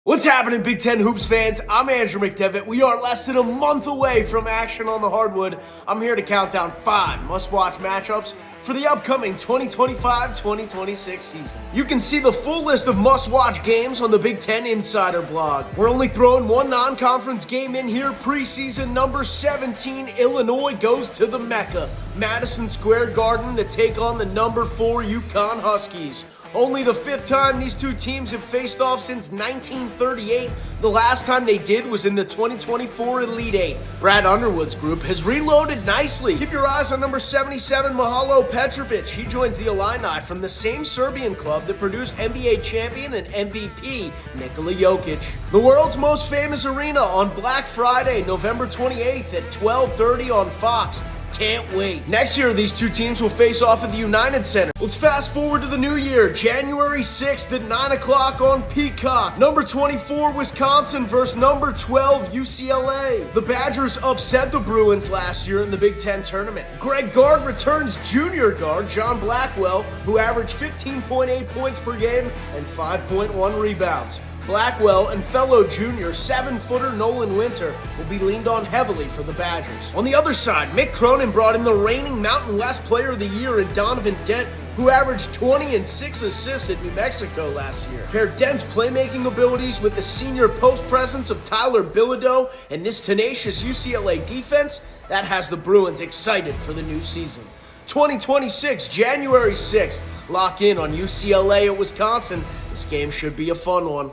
What's happening, Big Ten Hoops fans? I'm Andrew McDevitt. We are less than a month away from action on the hardwood. I'm here to count down 5 must-watch matchups for the upcoming 2025-2026 season. You can see the full list of must-watch games on the Big Ten Insider blog. We're only throwing one non-conference game in here. Preseason number 17, Illinois goes to the Mecca, Madison Square Garden, to take on the number 4 UConn Huskies. Only the 5th time these two teams have faced off since 1938. The last time they did was in the 2024 Elite Eight. Brad Underwood's group has reloaded nicely. Keep your eyes on number 77, Mahalo Petrovic. He joins the Illini from the same Serbian club that produced NBA champion and MVP Nikola Jokic. The world's most famous arena on Black Friday, November 28th at 12:30 on Fox. Can't wait. Next year, these two teams will face off at the United Center. Let's fast forward to the new year, January 6th at 9 o'clock on Peacock. Number 24, Wisconsin versus number 12, UCLA. The Badgers upset the Bruins last year in the Big Ten tournament. Greg Gard returns junior guard John Blackwell, who averaged 15.8 points per game and 5.1 rebounds. Blackwell and fellow junior 7-footer Nolan Winter will be leaned on heavily for the Badgers. On the other side, Mick Cronin brought in the reigning Mountain West Player of the Year in Donovan Dent, who averaged 20 and 6 assists at New Mexico last year. Pair Dent's playmaking abilities with the senior post presence of Tyler Bilodeau and this tenacious UCLA defense, that has the Bruins excited for the new season. 2026, January 6th. Lock in on UCLA at Wisconsin. This game should be a fun one.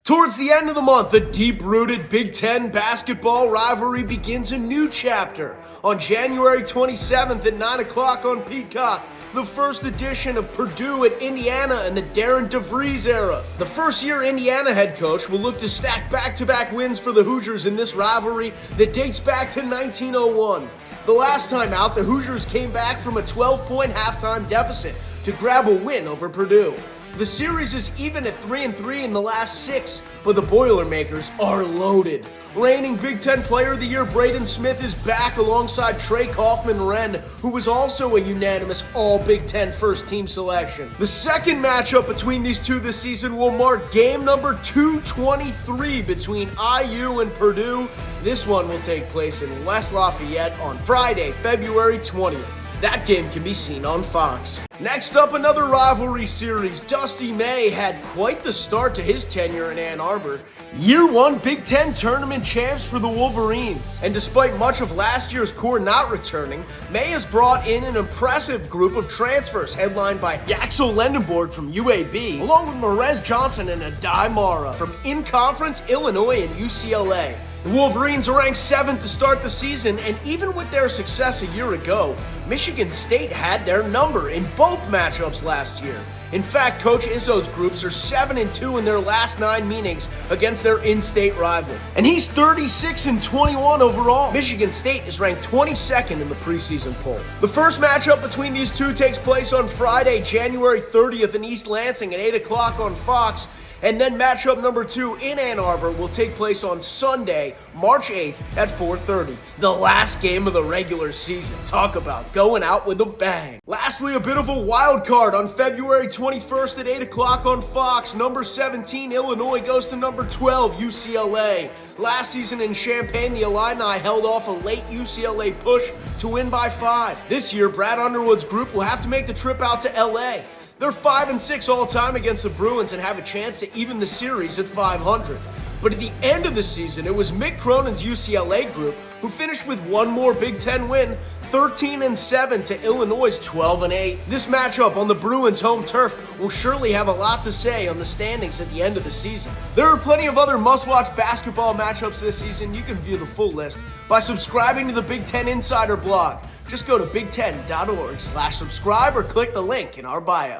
Towards the end of the month, the deep-rooted Big Ten basketball rivalry begins a new chapter. On January 27th at 9 o'clock on Peacock, the first edition of Purdue at Indiana in the Darren DeVries era. The first-year Indiana head coach will look to stack back-to-back wins for the Hoosiers in this rivalry that dates back to 1901. The last time out, the Hoosiers came back from a 12-point halftime deficit to grab a win over Purdue. The series is even at 3-3 in the last 6, but the Boilermakers are loaded. Reigning Big Ten Player of the Year Braden Smith is back alongside Trey Kaufman-Renn, who was also a unanimous All-Big Ten first-team selection. The second matchup between these two this season will mark game number 223 between IU and Purdue. This one will take place in West Lafayette on Friday, February 20th. That game can be seen on Fox. Next up, another rivalry series. Dusty May had quite the start to his tenure in Ann Arbor. Year 1 Big Ten tournament champs for the Wolverines. And despite much of last year's core not returning, May has brought in an impressive group of transfers headlined by Yaxel Lendenborg from UAB, along with Marez Johnson and Adai Mara from in-conference Illinois and UCLA. The Wolverines are ranked 7th to start the season, and even with their success a year ago, Michigan State had their number in both matchups last year. In fact, Coach Izzo's groups are 7-2 in their last 9 meetings against their in-state rival. And he's 36-21 overall. Michigan State is ranked 22nd in the preseason poll. The first matchup between these two takes place on Friday, January 30th in East Lansing at 8 o'clock on Fox. And then matchup number 2 in Ann Arbor will take place on Sunday, March 8th at 4:30. The last game of the regular season. Talk about going out with a bang. Lastly, a bit of a wild card on February 21st at 8 o'clock on Fox. Number 17, Illinois goes to number 12, UCLA. Last season in Champaign, the Illini held off a late UCLA push to win by 5. This year, Brad Underwood's group will have to make the trip out to LA. They're 5-6 all-time against the Bruins and have a chance to even the series at 500. But at the end of the season, it was Mick Cronin's UCLA group who finished with one more Big Ten win, 13-7 to Illinois' 12-8. This matchup on the Bruins' home turf will surely have a lot to say on the standings at the end of the season. There are plenty of other must-watch basketball matchups this season. You can view the full list by subscribing to the Big Ten Insider blog. Just go to big10.org/subscribe or click the link in our bio.